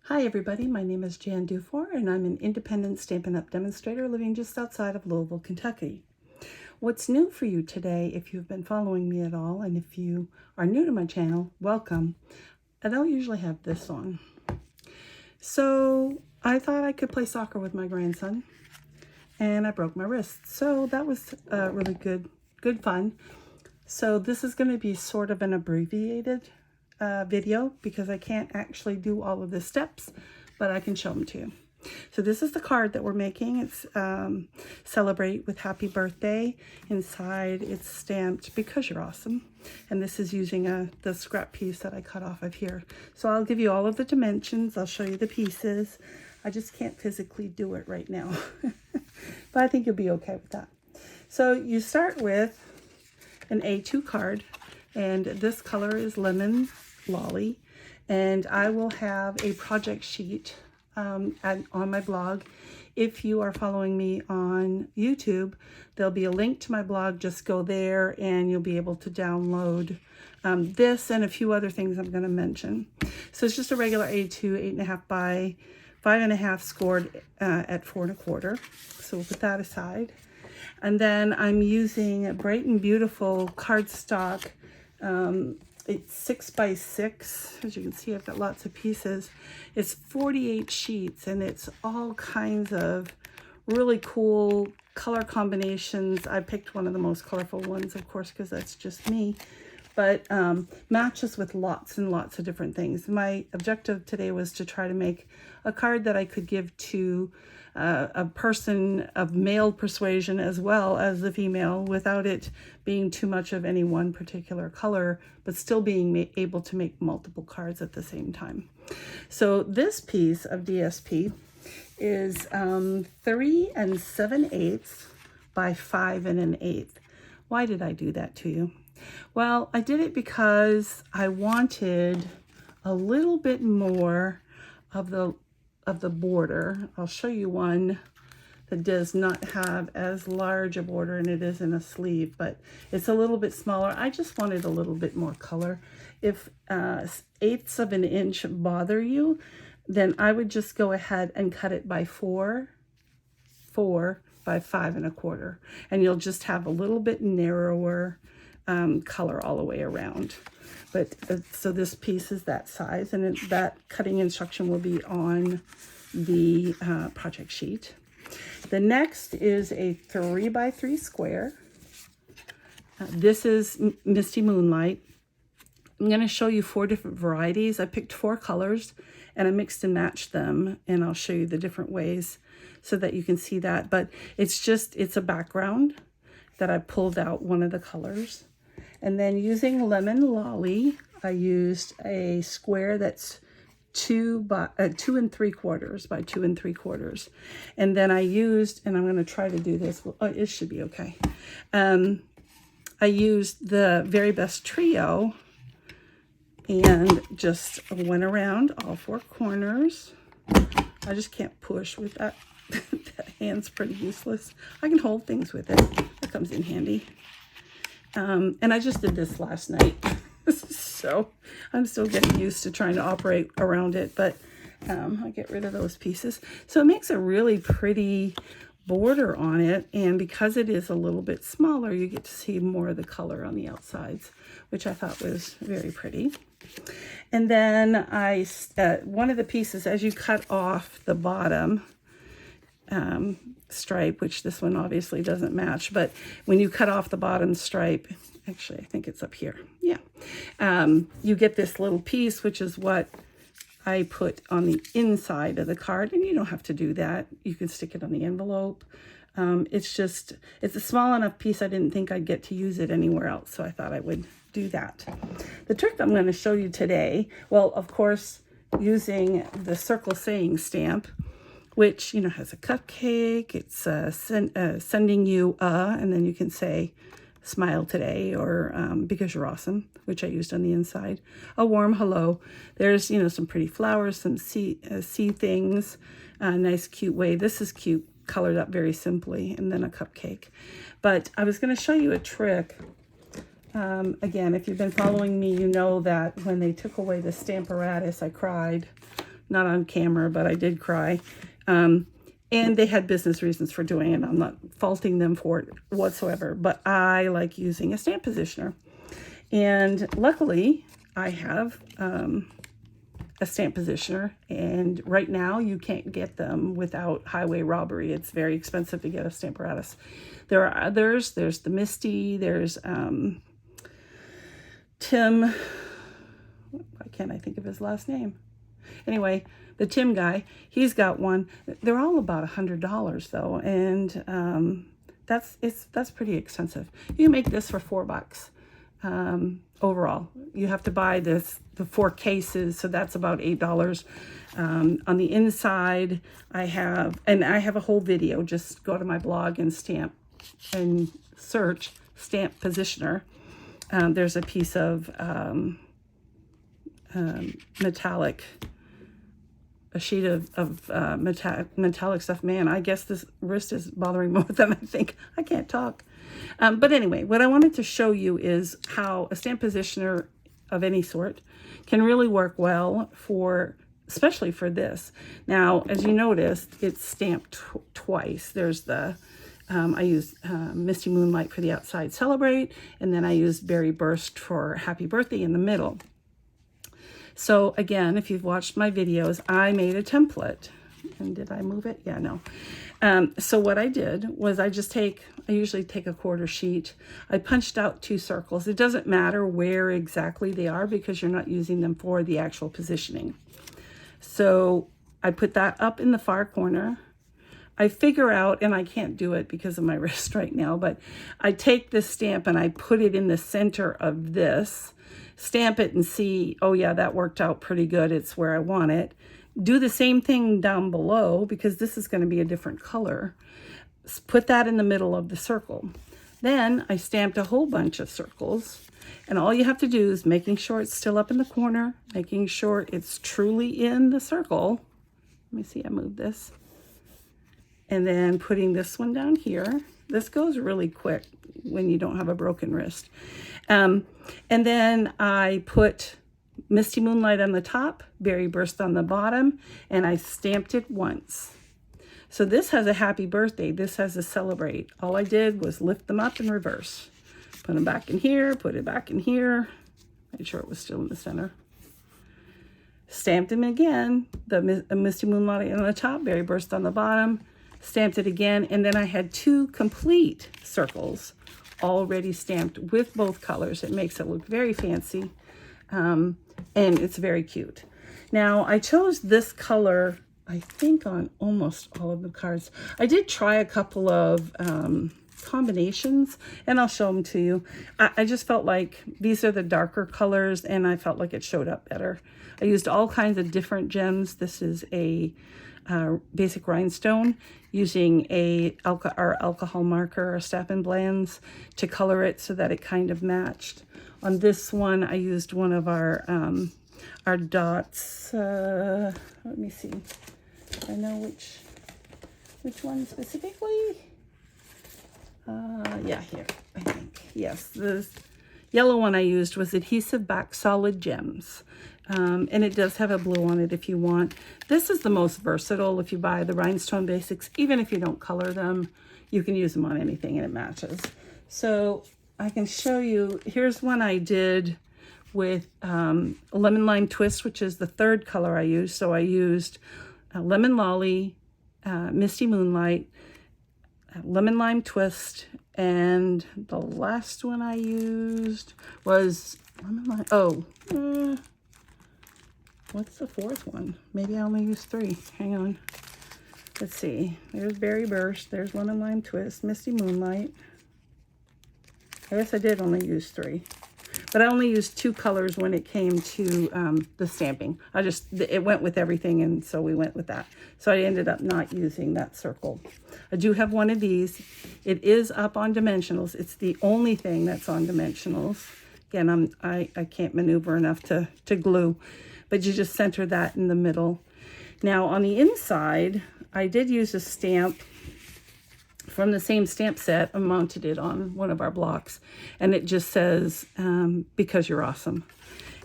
Hi everybody, my name is Jan Dufour and I'm an independent Stampin' Up! Demonstrator living just outside of Louisville, Kentucky. What's new for you today, if you've been following me at all, and if you are new to my channel, welcome. I don't usually have this on. So I thought I could play soccer with my grandson and I broke my wrist. So that was really good fun. So this is going to be sort of an abbreviated video because I can't actually do all of the steps, but I can show them to you. So this is the card that we're making. It's celebrate with happy birthday. Inside it's stamped because you're awesome. And this is using the scrap piece that I cut off of here. So I'll give you all of the dimensions. I'll show you the pieces. I just can't physically do it right now. But I think you'll be okay with that. So you start with an A2 card, and this color is Lemon Lolly, and I will have a project sheet on my blog. If you are following me on YouTube, there'll be a link to my blog. Just go there and you'll be able to download this and a few other things I'm going to mention. So it's just a regular A2, 8.5 by 5.5 scored at 4 1/4. So we'll put that aside. And then I'm using Bright and Beautiful cardstock. It's 6 by 6. As you can see, I've got lots of pieces. It's 48 sheets, and it's all kinds of really cool color combinations. I picked one of the most colorful ones, of course, because that's just me. But matches with lots and lots of different things. My objective today was to try to make a card that I could give to a person of male persuasion as well as the female, without it being too much of any one particular color, but still being able to make multiple cards at the same time. So this piece of DSP is 3 7/8 by 5 1/8. Why did I do that to you? Well, I did it because I wanted a little bit more of the border. I'll show you one that does not have as large a border, and it is in a sleeve, but it's a little bit smaller. I just wanted a little bit more color. If 1/8 of an inch bother you, then I would just go ahead and cut it by 4 by 5 1/4, and you'll just have a little bit narrower color all the way around. But so this piece is that size, and that cutting instruction will be on the project sheet. The next is a 3 by 3 square. This is Misty Moonlight. I'm going to show you 4 different varieties. I picked 4 colors and I mixed and matched them, and I'll show you the different ways so that you can see that. But it's a background that I pulled out one of the colors. And then using Lemon Lolly, I used a square that's 2 3/4 by 2 3/4. And then I used, and I'm going to try to do this. Well, it should be okay. I used the Very Best Trio and just went around all 4 corners. I just can't push with that. That hand's pretty useless. I can hold things with it. That comes in handy. And I just did this last night, so I'm still getting used to trying to operate around it, but I'll get rid of those pieces. So it makes a really pretty border on it, and because it is a little bit smaller, you get to see more of the color on the outsides, which I thought was very pretty. And then one of the pieces, as you cut off the bottom stripe, which this one obviously doesn't match, but when you cut off the bottom stripe, actually I think it's up here, yeah, you get this little piece, which is what I put on the inside of the card. And you don't have to do that, you can stick it on the envelope. It's a small enough piece, I didn't think I'd get to use it anywhere else, so I thought I would do that. The trick I'm going to show you today, well, of course, using the Circle Saying stamp, which, you know, has a cupcake. It's sending you and then you can say, smile today, or because you're awesome, which I used on the inside. A warm hello. There's, you know, some pretty flowers, some sea things, a nice cute way. This is cute, colored up very simply, and then a cupcake. But I was going to show you a trick. Again, if you've been following me, you know that when they took away the Stamparatus, I cried not on camera, but I did cry. And they had business reasons for doing it. I'm not faulting them for it whatsoever, but I like using a stamp positioner. And luckily, I have a stamp positioner, and right now you can't get them without highway robbery. It's very expensive to get a Stamparatus. There are others. There's the Misty. There's Tim. Why can't I think of his last name? Anyway, the Tim guy, he's got one. They're all about $100 though, and that's pretty expensive. You can make this for $4 overall. You have to buy the 4 cases, so that's about $8. On the inside, I have a whole video. Just go to my blog and search stamp positioner. There's a piece of metallic. A sheet of metallic stuff. Man, I guess this wrist is bothering more than I think. I can't talk. But anyway, what I wanted to show you is how a stamp positioner of any sort can really work well especially for this. Now, as you noticed, it's stamped twice. There's the, I used Misty Moonlight for the outside Celebrate, and then I used Berry Burst for Happy Birthday in the middle. So again, if you've watched my videos, I made a template. And did I move it? Yeah, no. So what I did was I usually take a quarter sheet. I punched out 2 circles. It doesn't matter where exactly they are because you're not using them for the actual positioning. So I put that up in the far corner. I figure out, and I can't do it because of my wrist right now, but I take this stamp and I put it in the center of this. Stamp it and see, oh yeah, that worked out pretty good. It's where I want it. Do the same thing down below because this is going to be a different color. Put that in the middle of the circle. Then I stamped a whole bunch of circles, and all you have to do is making sure it's still up in the corner, making sure it's truly in the circle. Let me see, I moved this. And then putting this one down here. This goes really quick when you don't have a broken wrist. And then I put Misty Moonlight on the top, Berry Burst on the bottom, and I stamped it once. So this has a Happy Birthday. This has a Celebrate. All I did was lift them up in reverse. Put them back in here, put it back in here. Made sure it was still in the center. Stamped them again, the Misty Moonlight on the top, Berry Burst on the bottom. Stamped it again, and then I had 2 complete circles already stamped with both colors. It makes it look very fancy, and it's very cute. Now, I chose this color, I think, on almost all of the cards. I did try a couple of combinations, and I'll show them to you. I just felt like these are the darker colors, and I felt like it showed up better. I used all kinds of different gems. This is a basic rhinestone, using our alcohol marker or Stampin' Blends to color it so that it kind of matched. On this one, I used one of our dots. Let me see. I know which one specifically. Yeah, here, I think. Yes, the yellow one I used was Adhesive Back Solid Gems. And it does have a blue on it if you want. This is the most versatile if you buy the Rhinestone Basics. Even if you don't color them, you can use them on anything and it matches. So I can show you, here's one I did with Lemon Lime Twist, which is the 3rd color I used. So I used Lemon Lolly, Misty Moonlight, Lemon Lime Twist, and the last one I used was Lemon Lime, what's the 4th one? Maybe I only used 3. Hang on. Let's see. There's Berry Burst. There's Lemon Lime Twist. Misty Moonlight. I guess I did only use 3. But I only used 2 colors when it came to the stamping. It went with everything, and so we went with that. So I ended up not using that circle. I do have one of these. It is up on dimensionals. It's the only thing that's on dimensionals. Again, I can't maneuver enough to glue. But you just center that in the middle. Now on the inside, I did use a stamp from the same stamp set. I mounted it on one of our blocks, and it just says, because you're awesome.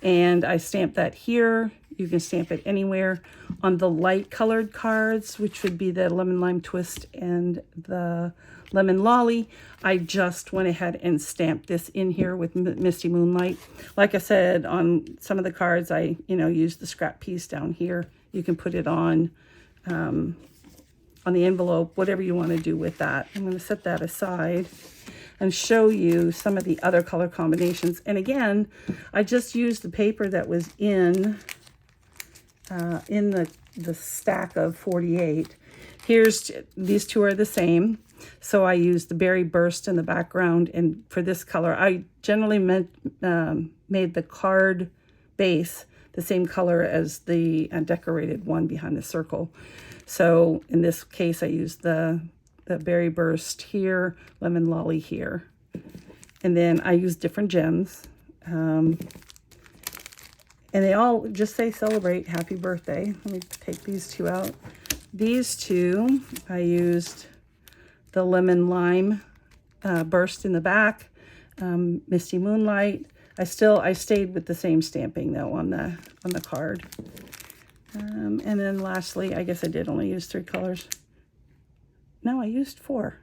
And I stamped that here. You can stamp it anywhere. On the light colored cards, which would be the Lemon Lime Twist and the Lemon Lolly, I just went ahead and stamped this in here with Misty Moonlight. Like I said, on some of the cards, I used the scrap piece down here. You can put it on the envelope, whatever you want to do with that. I'm going to set that aside and show you some of the other color combinations. And again, I just used the paper that was in the stack of 48. These two are the same. So I used the Berry Burst in the background, and for this color, I generally made the card base the same color as the decorated one behind the circle. So in this case, I used the Berry Burst here, Lemon Lolly here. And then I used different gems. And they all just say celebrate, happy birthday. Let me take these two out. These two, I used the Lemon Lime Burst in the back, Misty Moonlight. I stayed with the same stamping though on the card. And then lastly, I guess I did only use 3 colors. No, I used 4.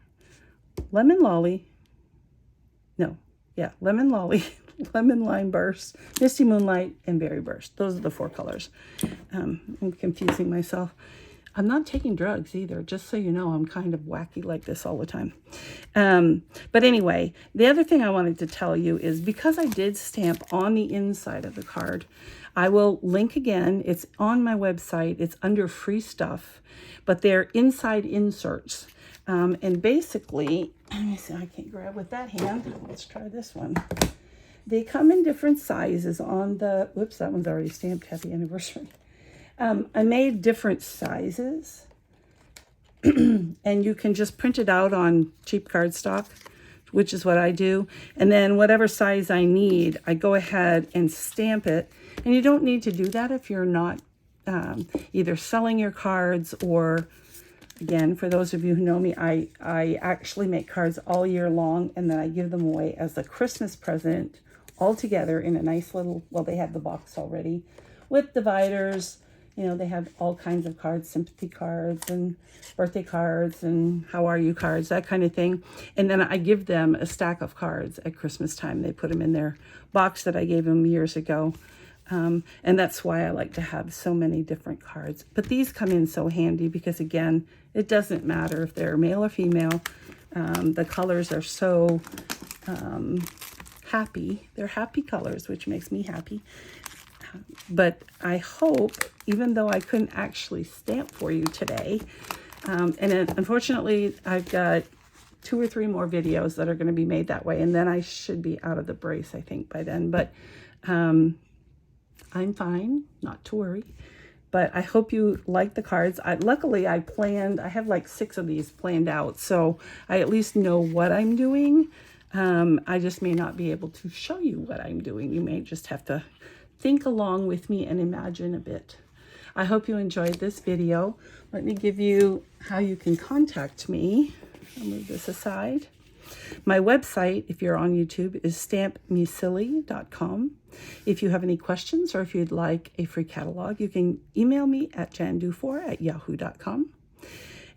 Lemon Lolly. No, yeah, Lemon Lolly, Lemon Lime Burst, Misty Moonlight, and Berry Burst. Those are the 4 colors. I'm confusing myself. I'm not taking drugs either, just so you know. I'm kind of wacky like this all the time. But anyway, the other thing I wanted to tell you is because I did stamp on the inside of the card, I will link again. It's on my website. It's under free stuff, but they're inside inserts. And basically, let me see, I can't grab with that hand. Let's try this one. They come in different sizes on the, whoops, that one's already stamped, happy anniversary. I made different sizes, and you can just print it out on cheap cardstock, which is what I do. And then whatever size I need, I go ahead and stamp it. And you don't need to do that if you're not either selling your cards or, again, for those of you who know me, I actually make cards all year long, and then I give them away as a Christmas present all together in a nice little, well, they have the box already with dividers. They have all kinds of cards, sympathy cards and birthday cards and how are you cards, that kind of thing. And then I give them a stack of cards at Christmas time. They put them in their box that I gave them years ago. And that's why I like to have so many different cards. But these come in so handy because, again, it doesn't matter if they're male or female. The colors are so happy. They're happy colors, which makes me happy. But I hope, even though I couldn't actually stamp for you today, and unfortunately I've got 2 or 3 more videos that are going to be made that way, and then I should be out of the brace, I think, by then. But I'm fine, not to worry. But I hope you like the cards. Luckily, I have like 6 of these planned out, so I at least know what I'm doing. I just may not be able to show you what I'm doing. You may just have to think along with me and imagine a bit. I hope you enjoyed this video. Let me give you how you can contact me. I'll move this aside. My website, if you're on YouTube, is stampmesilly.com. If you have any questions or if you'd like a free catalog, you can email me at jandufour@yahoo.com.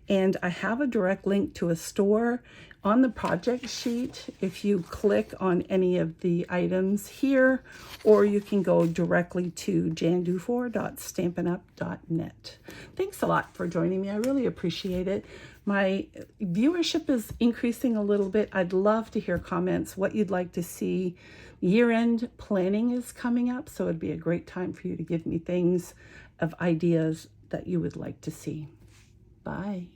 And I have a direct link to a store on the project sheet if you click on any of the items here, or you can go directly to jandufour.stampinup.net. Thanks a lot for joining me. I really appreciate it. My viewership is increasing a little bit. I'd love to hear comments, what you'd like to see. Year-end planning is coming up, so it'd be a great time for you to give me things of ideas that you would like to see. Bye.